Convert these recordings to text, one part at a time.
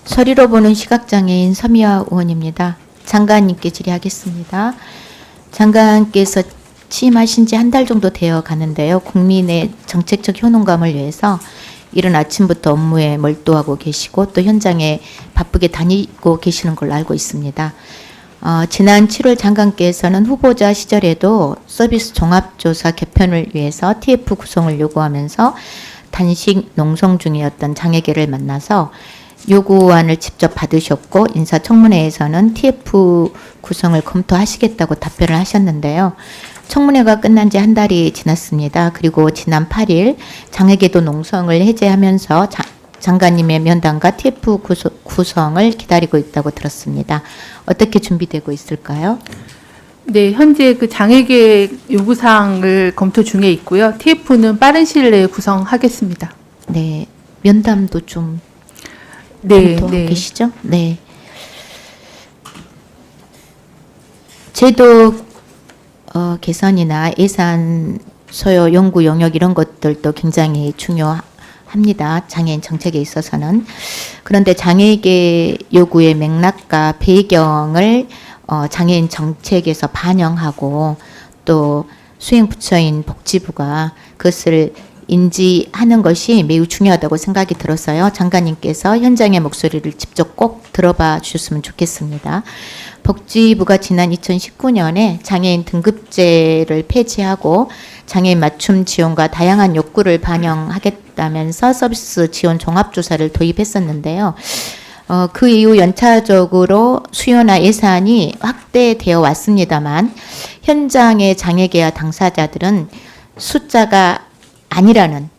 서류로 보는 시각장애인 서미화 의원입니다. 장관님께 질의하겠습니다. 장관께서 취임하신 지 한 달 정도 되어 가는데요. 국민의 정책적 효능감을 위해서 이른 아침부터 업무에 몰두하고 계시고 또 현장에 바쁘게 다니고 계시는 걸로 알고 있습니다. 지난 7월 장관께서는 후보자 시절에도 서비스 종합조사 개편을 위해서 TF 구성을 요구하면서 단식 농성 중이었던 장애계를 만나서 요구안을 직접 받으셨고 인사청문회에서는 TF 구성을 검토하시겠다고 답변을 하셨는데요. 청문회가 끝난 지 한 달이 지났습니다. 그리고 지난 8일 장애계도 농성을 해제하면서 장관님의 면담과 TF 구성을 기다리고 있다고 들었습니다. 어떻게 준비되고 있을까요? 네, 현재 그 장애계 요구사항을 검토 중에 있고요. TF는 빠른 시일 내에 구성하겠습니다. 네, 면담도 좀 네, 검토하고 계시죠? 네. 제도 개선이나 예산 소요 연구 영역 이런 것들도 굉장히 중요합니다. 장애인 정책에 있어서는. 그런데 장애계 요구의 맥락과 배경을 장애인 정책에서 반영하고 또 수행부처인 복지부가 그것을 인지하는 것이 매우 중요하다고 생각이 들어서요. 장관님께서 현장의 목소리를 직접 꼭 들어봐 주셨으면 좋겠습니다. 복지부가 지난 2019년에 장애인 등급제를 폐지하고 장애인 맞춤 지원과 다양한 욕구를 반영하겠다면서 서비스 지원 종합조사를 도입했었는데요. 그 이후 연차적으로 수요나 예산이 확대되어 왔습니다만 현장의 장애계와 당사자들은 숫자가 아니라는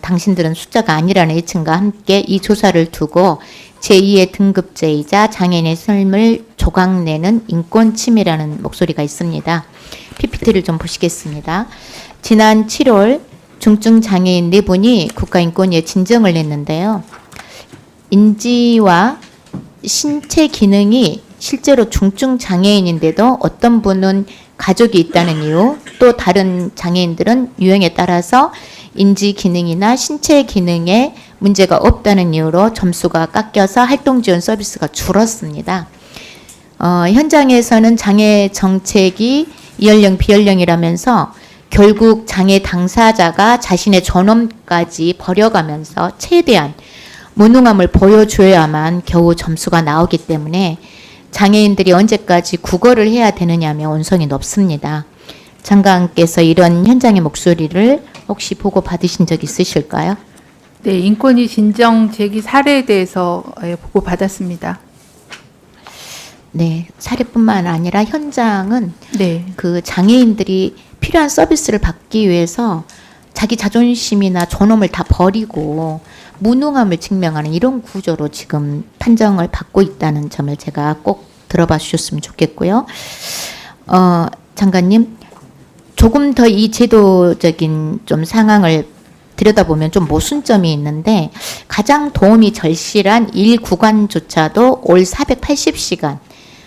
당신들은 숫자가 아니라는 예측과 함께 이 조사를 두고 제2의 등급제이자 장애인의 삶을 조각내는 인권 침해라는 목소리가 있습니다. PPT를 좀 보시겠습니다. 지난 7월 중증 장애인 4분이 국가인권위에 진정을 냈는데요. 인지와 신체 기능이 실제로 중증 장애인인데도 어떤 분은 가족이 있다는 이유, 또 다른 장애인들은 유형에 따라서 인지 기능이나 신체 기능에 문제가 없다는 이유로 점수가 깎여서 활동 지원 서비스가 줄었습니다. 현장에서는 장애 정책이 이연령 비연령이라면서 결국 장애 당사자가 자신의 존엄까지 버려가면서 최대한 무능함을 보여줘야만 겨우 점수가 나오기 때문에 장애인들이 언제까지 국어를 해야 되느냐며 온성이 높습니다. 장관께서 이런 현장의 목소리를 혹시 보고 받으신 적 있으실까요? 네, 인권위 진정 제기 사례에 대해서 보고 받았습니다. 네, 사례뿐만 아니라 현장은 네, 그 장애인들이 필요한 서비스를 받기 위해서 자기 자존심이나 존엄을 다 버리고 무능함을 증명하는 이런 구조로 지금 판정을 받고 있다는 점을 제가 꼭 들어봐 주셨으면 좋겠고요. 장관님, 조금 더 이 제도적인 좀 상황을 들여다보면 좀 모순점이 있는데 가장 도움이 절실한 일 구간조차도 올 480시간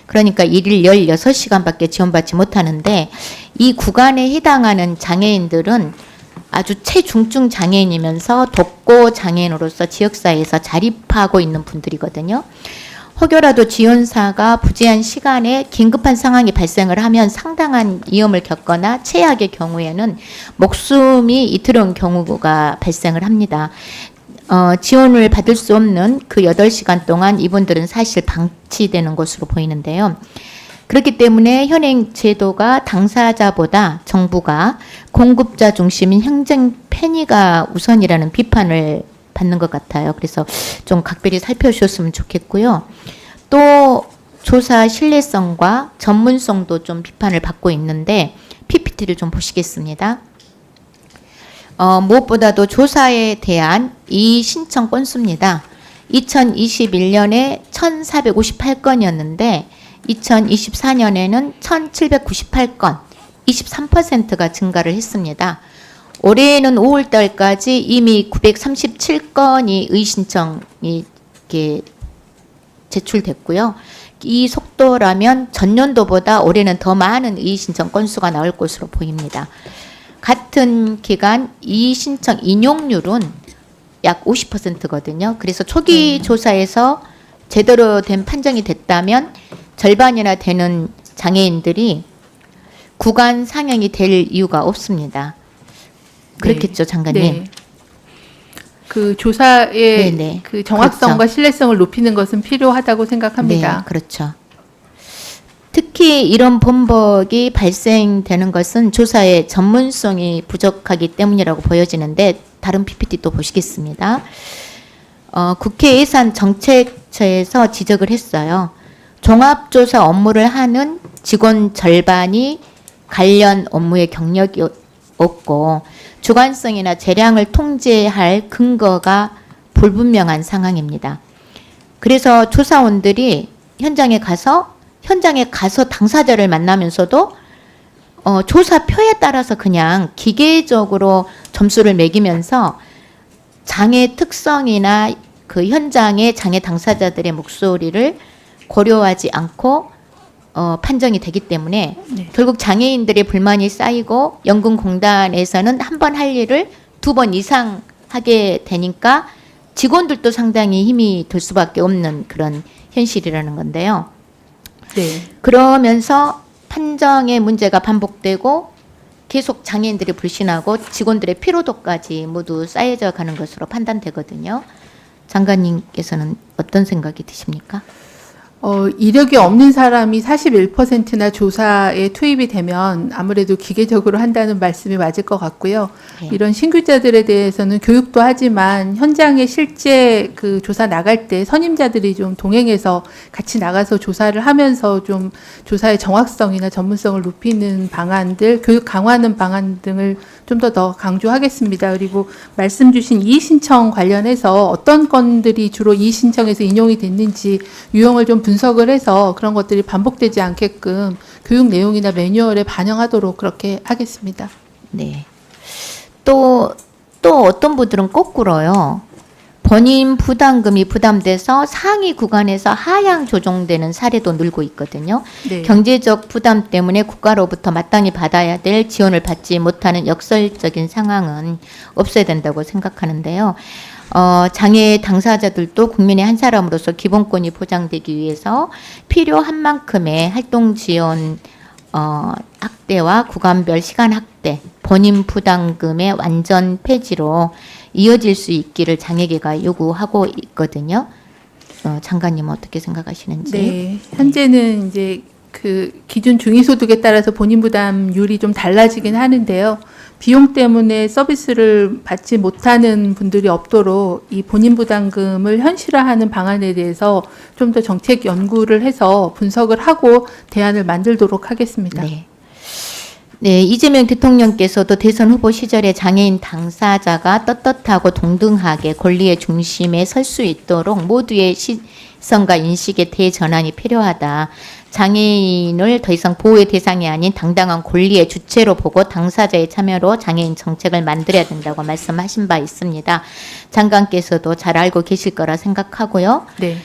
그러니까 일일 16시간밖에 지원받지 못하는데 이 구간에 해당하는 장애인들은 아주 최중증 장애인이면서 독고 장애인으로서 지역사회에서 자립하고 있는 분들이거든요. 혹여라도 지원사가 부재한 시간에 긴급한 상황이 발생을 하면 상당한 위험을 겪거나 최악의 경우에는 목숨이 이틀은 경우가 발생을 합니다. 지원을 받을 수 없는 그 8시간 동안 이분들은 사실 방치되는 것으로 보이는데요. 그렇기 때문에 현행 제도가 당사자보다 정부가 공급자 중심인 행정 편의가 우선이라는 비판을 받는 것 같아요. 그래서 좀 각별히 살펴주셨으면 좋겠고요. 또 조사 신뢰성과 전문성도 좀 비판을 받고 있는데 PPT를 좀 보시겠습니다. 무엇보다도 조사에 대한 이 신청 건수입니다. 2021년에 1,458건이었는데 2024년에는 1,798건, 23%가 증가를 했습니다. 올해는 5월 달까지 이미 937건이 의신청이 이렇게 제출됐고요. 이 속도라면 전년도보다 올해는 더 많은 의신청 건수가 나올 것으로 보입니다. 같은 기간 이신청 인용률은 약 50%거든요. 그래서 초기 조사에서 제대로 된 판정이 됐다면 절반이나 되는 장애인들이 구간 상향이 될 이유가 없습니다. 그렇겠죠, 장관님? 네. 그 조사의 네네. 그 정확성과 그렇죠. 신뢰성을 높이는 것은 필요하다고 생각합니다. 네, 그렇죠. 특히 이런 범벅이 발생되는 것은 조사의 전문성이 부족하기 때문이라고 보여지는데 다른 PPT도 보시겠습니다. 국회 예산정책처에서 지적을 했어요. 종합조사 업무를 하는 직원 절반이 관련 업무에 경력이 없고 주관성이나 재량을 통제할 근거가 불분명한 상황입니다. 그래서 조사원들이 현장에 가서 당사자를 만나면서도 조사표에 따라서 그냥 기계적으로 점수를 매기면서 장애 특성이나 그 현장의 장애 당사자들의 목소리를 고려하지 않고 판정이 되기 때문에 네. 결국 장애인들의 불만이 쌓이고 연금공단에서는 한 번 할 일을 2번 이상 하게 되니까 직원들도 상당히 힘이 들 수밖에 없는 그런 현실이라는 건데요. 네. 그러면서 판정의 문제가 반복되고 계속 장애인들이 불신하고 직원들의 피로도까지 모두 쌓여져 가는 것으로 판단되거든요. 장관님께서는 어떤 생각이 드십니까? 이력이 없는 사람이 41%나 조사에 투입이 되면 아무래도 기계적으로 한다는 말씀이 맞을 것 같고요. 네. 이런 신규자들에 대해서는 교육도 하지만 현장에 실제 그 조사 나갈 때 선임자들이 좀 동행해서 같이 나가서 조사를 하면서 좀 조사의 정확성이나 전문성을 높이는 방안들, 교육 강화하는 방안 등을 좀 더 강조하겠습니다. 그리고 말씀 주신 이의 신청 관련해서 어떤 건들이 주로 이의 신청에서 인용이 됐는지 유형을 좀 분석을 해서 그런 것들이 반복되지 않게끔 교육 내용이나 매뉴얼에 반영하도록 그렇게 하겠습니다. 네. 또 어떤 분들은 거꾸로요. 본인 부담금이 부담돼서 상위 구간에서 하향 조정되는 사례도 늘고 있거든요. 네. 경제적 부담 때문에 국가로부터 마땅히 받아야 될 지원을 받지 못하는 역설적인 상황은 없어야 된다고 생각하는데요. 장애 당사자들도 국민의 한 사람으로서 기본권이 보장되기 위해서 필요한 만큼의 활동 지원 확대와 구간별 시간 확대, 본인 부담금의 완전 폐지로 이어질 수 있기를 장애계가 요구하고 있거든요. 장관님 어떻게 생각하시는지? 네, 현재는 이제 그 기준 중위소득에 따라서 본인 부담률이 좀 달라지긴 하는데요. 비용 때문에 서비스를 받지 못하는 분들이 없도록 이 본인 부담금을 현실화하는 방안에 대해서 좀 더 정책 연구를 해서 분석을 하고 대안을 만들도록 하겠습니다. 네. 네, 이재명 대통령께서도 대선 후보 시절에 장애인 당사자가 떳떳하고 동등하게 권리의 중심에 설 수 있도록 모두의 시선과 인식의 대전환이 필요하다. 장애인을 더 이상 보호의 대상이 아닌 당당한 권리의 주체로 보고 당사자의 참여로 장애인 정책을 만들어야 된다고 말씀하신 바 있습니다. 장관께서도 잘 알고 계실 거라 생각하고요. 네.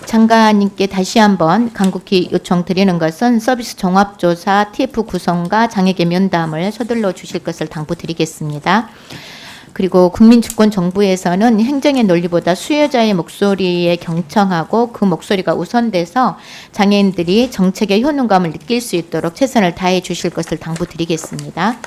장관님께 다시 한번 간곡히 요청드리는 것은 서비스 종합조사 TF 구성과 장애계 면담을 서둘러 주실 것을 당부드리겠습니다. 그리고 국민주권정부에서는 행정의 논리보다 수요자의 목소리에 경청하고 그 목소리가 우선돼서 장애인들이 정책의 효능감을 느낄 수 있도록 최선을 다해 주실 것을 당부드리겠습니다.